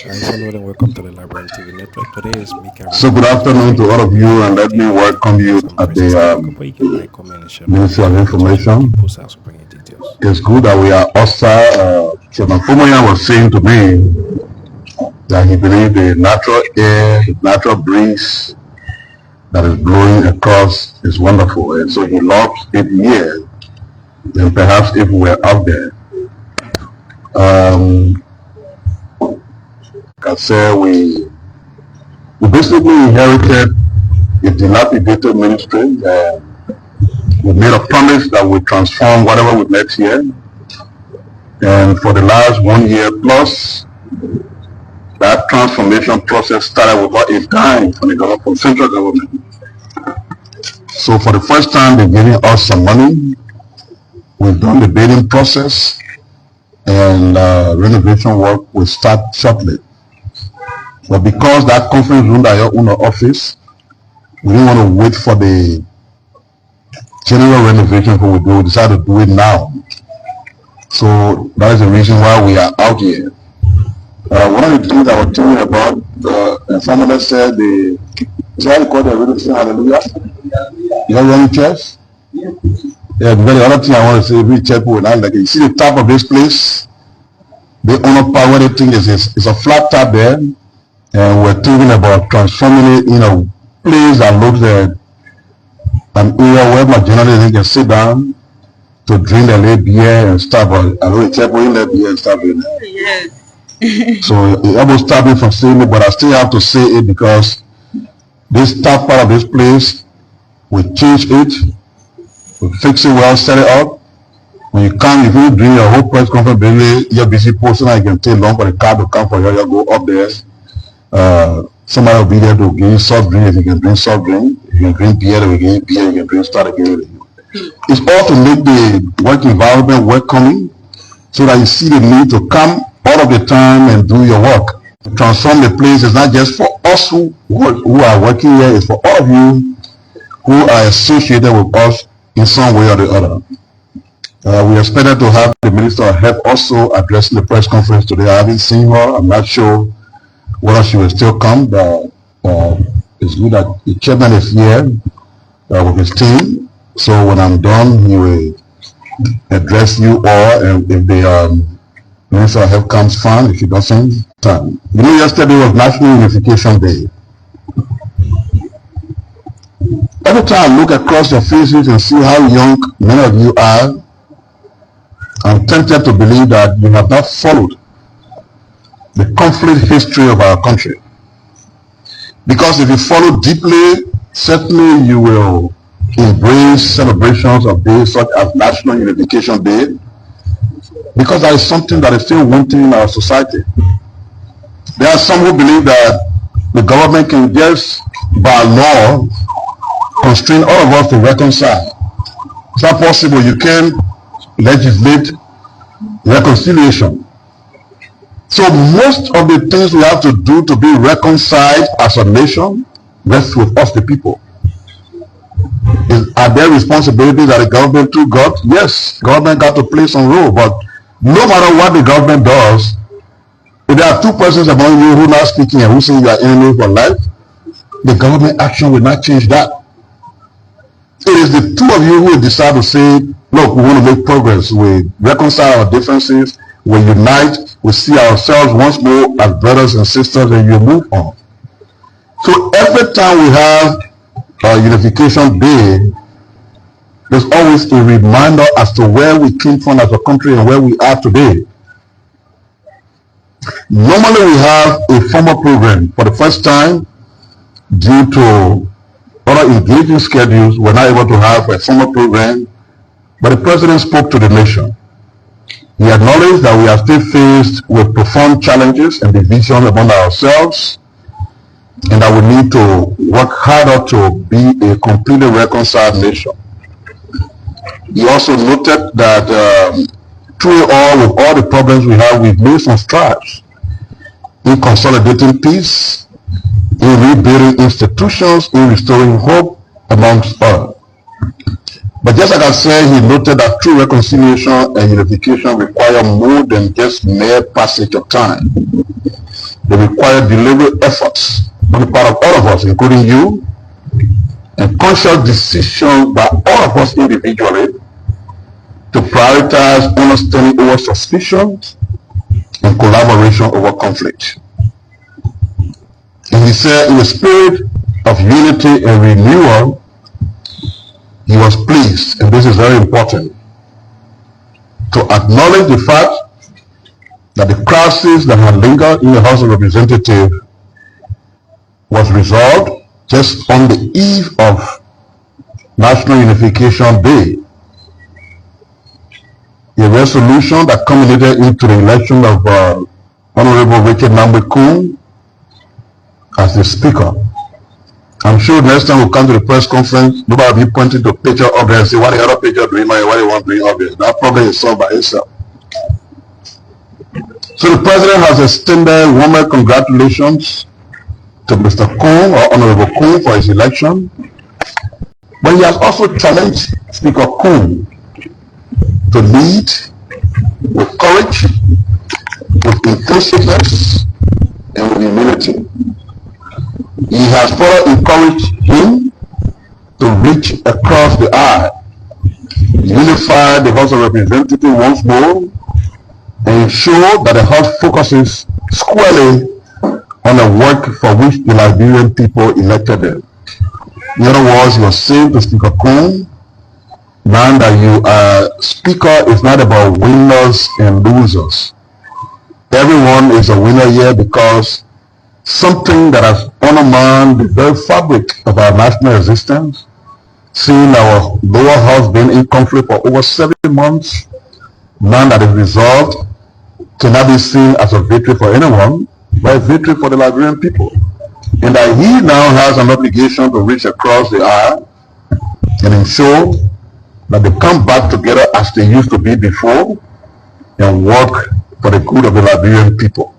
Hi, hello and welcome to the Library TV network. Today is Mika So good React afternoon to featuring all of you, and let me Ade. welcome you So I'm at Princess the Ade. Couple, you can like, comment, and share my Ministry page of on your page so you can Information. post out bring your details. It's good that we are also. Chairman Fumoya was saying to me that he believed the natural air, the natural breeze that is blowing across is wonderful, and so he loves it here. And perhaps if we were out there, um, I say we basically inherited a dilapidated ministry. We made a promise that we transform whatever we met here. And for the last 1 year plus, that transformation process started without a dime from the government, from central government. So for the first time, they're giving us some money. We've done the bidding process, and renovation work will start shortly. But because that conference room that you own the office, we didn't want to wait for the general renovation for we do. We decided to do it now. So that is the reason why we are out here. One of the things I was telling you about, someone said the child called the renovation hallelujah. You know running church? Yeah, because the other thing I want to say, every church will not like it. You see the top of this place? The honor power, where the thing is a flat top there, and we're thinking about transforming it in a place that looks like an area where my journalists can sit down to drink their little beer and stuff. But I know the church will let beer and stuff in there. Yes. So it almost stopped me from saying it, but I still have to say it because this top part of this place, we change it, we fix it well, set it up. When you come, if you bring your whole press conference, really, you're busy posting, and you can take long for the car to come for you. You go up there. Somebody will be there to give you soft drink if you can drink soft drink. If you can drink beer, they will give you beer. You can drink start again. It's all to make the work environment welcoming so that you see the need to come all of the time and do your work. Transform the place is not just for us who are working here, it's for all of you who are associated with us in some way or the other. We expected to have the Minister of Health also addressing the press conference today. I haven't seen her. I'm not sure whether she will still come, but it's good that the chairman is here with his team. So when I'm done, he will address you all, and if the Minister of Health comes, fine. If he doesn't, time. You know, yesterday was National Unification Day. Every time I look across your faces and see how young many of you are, I'm tempted to believe that you have not followed the conflict history of our country. Because if you follow deeply, certainly you will embrace celebrations of days such as National Unification Day, because that is something that is still wanting in our society. There are some who believe that the government can just, by law, constrain all of us to reconcile. It's not possible. You can legislate reconciliation. So most of the things we have to do to be reconciled as a nation rests with us, the people. Are there responsibilities that the government too got? Yes, government got to play some role, but no matter what the government does, if there are two persons among you who are not speaking and who say you are enemies for life, the government action will not change that. It is the two of you who will decide to say, look, we want to make progress, we reconcile our differences, we unite, we see ourselves once more as brothers and sisters, and you move on. So every time we have a Unification Day, there's always a reminder as to where we came from as a country and where we are today. Normally we have a formal program. For the first time, due to other engaging schedules, we're not able to have a formal program, but the president spoke to the nation. He acknowledged that we are still faced with profound challenges and division among ourselves, and that we need to work harder to be a completely reconciled nation. He also noted that through it all, with all the problems we have, we've made some strides in consolidating peace, in rebuilding institutions, in restoring hope amongst others. But just like I said, he noted that true reconciliation and unification require more than just mere passage of time. they require deliberate efforts on the part of all of us, including you, and conscious decisions by all of us individually to prioritize understanding over suspicion and collaboration over conflict. And he said, in the spirit of unity and renewal, he was pleased, and this is very important, to acknowledge the fact that the crisis that had lingered in the House of Representatives was resolved just on the eve of National Unification Day. A resolution that culminated into the election of Honorable Richard Nambwe as the Speaker. I'm sure next time we come to the press conference, nobody will be pointing to a picture up there and say, what the other picture doing, what they want doing up there. That problem is solved by itself. So the President has extended warm congratulations to Mr. Coon or Honorable Coon for his election. But he has also challenged Speaker Coon to lead with courage, with inclusiveness, and with humility. He has further encouraged him to reach across the aisle, unify the House of Representatives once more, and ensure that the House focuses squarely on the work for which the Liberian people elected them. In other words, he was saying to Speaker Coon, man, that you are Speaker is not about winners and losers. Everyone is a winner here because something that has undermined the very fabric of our national existence, seeing our lower house being in conflict for over 7 months, man, that is resolved cannot be seen as a victory for anyone, but a victory for the Liberian people. And that he now has an obligation to reach across the aisle and ensure that they come back together as they used to be before and work for the good of the Liberian people.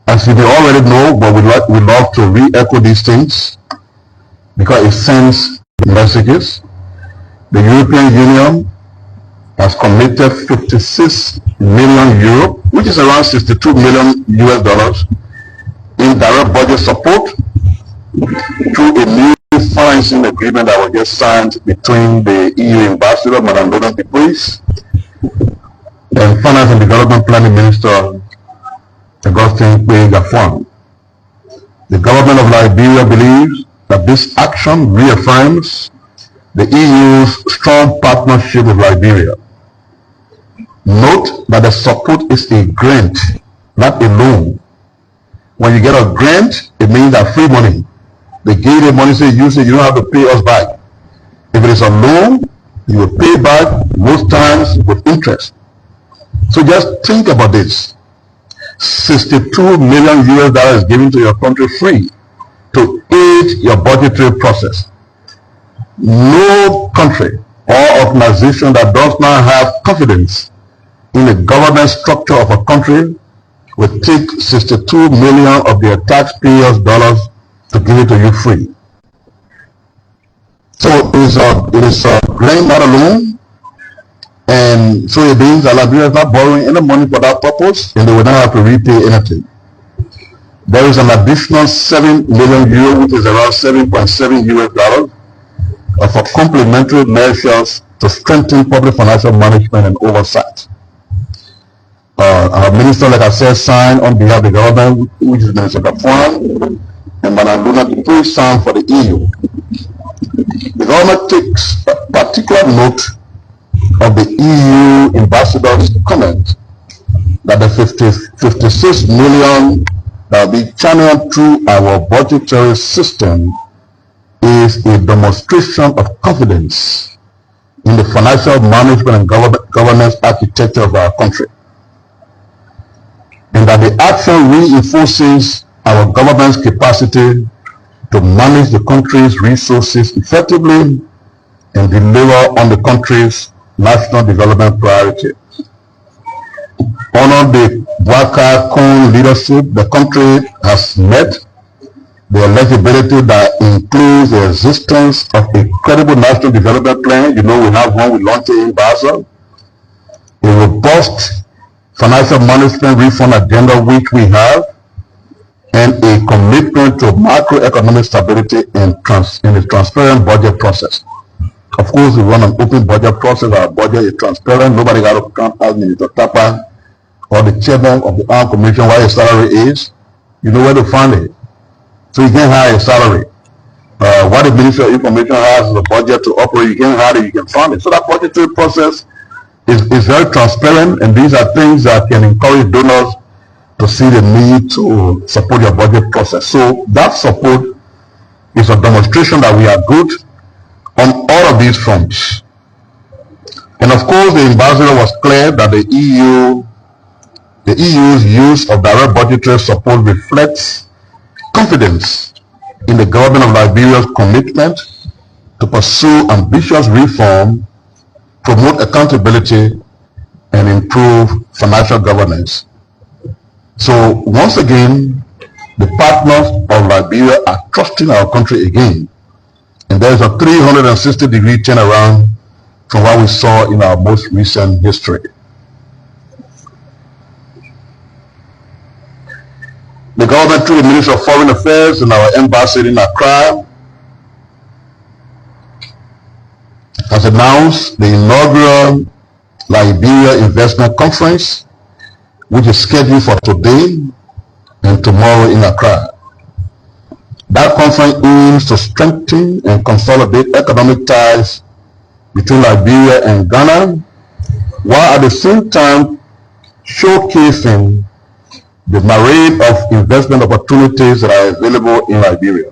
As you may already know, but we love to re-echo these things because it sends messages. The European Union has committed 56 million euro, which is around 62 million US dollars, in direct budget support through a new financing agreement that was just signed between the EU Ambassador, Madame Donald Dupuis, and Finance and Development Planning Minister, Augustine Weah. The government of Liberia believes that this action reaffirms the EU's strong partnership with Liberia. Note that the support is a grant, not a loan. When you get a grant, it means that free money. They give you the money, say use it, you don't have to pay us back. If it is a loan, you will pay back most times with interest. So just think about this. 62 million US dollars given to your country free to aid your budgetary process. No country or organization that does not have confidence in the governance structure of a country will take 62 million of their taxpayers' dollars to give it to you free. So it is a grant, not a loan, and so it means that Liberia is not borrowing any money for that purpose, and they will not have to repay anything. There is an additional 7 million euro, which is around 7.7 US dollars, for complementary measures to strengthen public financial management and oversight. Our minister, like I said, signed on behalf of the government, which is Minister Gafuan, and Madame Donald Dupuis signed for the EU. The government takes particular note of the EU ambassador's comment that the 56 million that will be channeled through our budgetary system is a demonstration of confidence in the financial management and governance architecture of our country, and that the action reinforces our government's capacity to manage the country's resources effectively and deliver on the country's national development priorities. Under the Weah leadership, the country has met the eligibility that includes the existence of a credible national development plan. You know, we have one we launched in Basel, a robust financial management reform agenda which we have, and a commitment to macroeconomic stability and in a transparent budget process. Of course, we run an open budget process. Our budget is transparent. Nobody got to come ask Minister Tapa or the chairman of the Armed Commission what his salary is. You know where to find it. So you can hire a salary. What the Ministry of Information has the budget to operate, you can hire it, you can fund it. So that budgetary process is very transparent, and these are things that can encourage donors to see the need to support your budget process. So that support is a demonstration that we are good on all of these fronts. And of course, the ambassador was clear that the EU's use of direct budgetary support reflects confidence in the government of Liberia's commitment to pursue ambitious reform, promote accountability, and improve financial governance. So once again, the partners of Liberia are trusting our country again. And there is a 360-degree turnaround from what we saw in our most recent history. The government, through the Ministry of Foreign Affairs and our embassy in Accra, has announced the inaugural Liberia Investment Conference, which is scheduled for today and tomorrow in Accra. That conference aims to strengthen and consolidate economic ties between Liberia and Ghana, while at the same time showcasing the myriad of investment opportunities that are available in Liberia.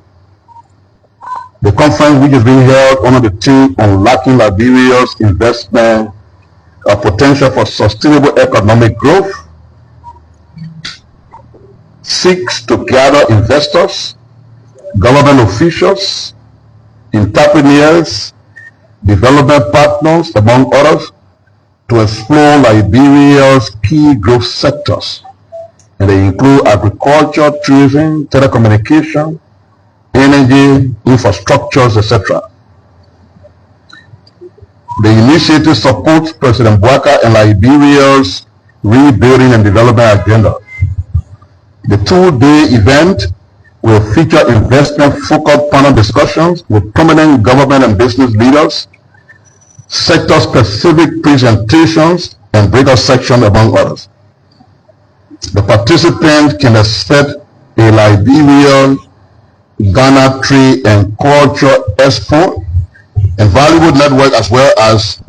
The conference, which is being held under the theme Unlocking Liberia's Investment Potential for Sustainable Economic Growth, seeks to gather investors, government officials, entrepreneurs, development partners, among others, to explore Liberia's key growth sectors. And they include agriculture, tourism, telecommunication, energy, infrastructures, etc. The initiative supports President Weah and Liberia's rebuilding and development agenda. The two-day event will feature investment-focused panel discussions with prominent government and business leaders, sector-specific presentations, and breakout sections, among others. The participants can expect a Liberian Ghana Trade and Culture Expo and valuable network, as well as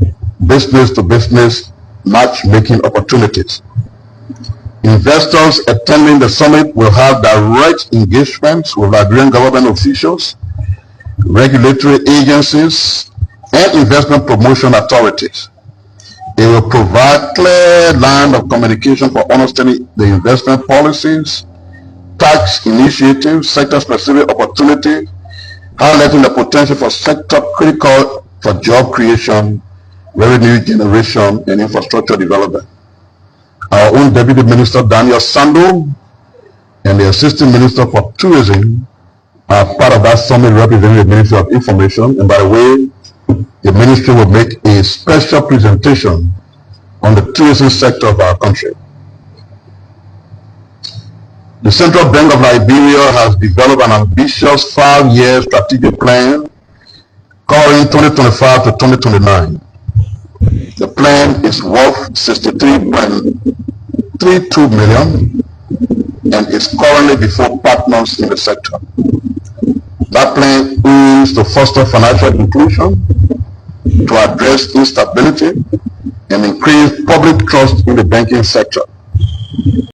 business-to-business matchmaking opportunities. Investors attending the summit will have direct engagements with Liberian government officials, regulatory agencies, and investment promotion authorities. It will provide clear line of communication for understanding the investment policies, tax initiatives, sector-specific opportunities, highlighting the potential for sector critical for job creation, revenue generation, and infrastructure development. Our own Deputy Minister Daniel Sando and the Assistant Minister for Tourism are part of that summit representing the Ministry of Information. And by the way, the ministry will make a special presentation on the tourism sector of our country. The Central Bank of Liberia has developed an ambitious 5-year strategic plan covering 2025 to 2029. The plan is worth $63.32 million and is currently before partners in the sector. That plan aims to foster financial inclusion, to address instability, and increase public trust in the banking sector.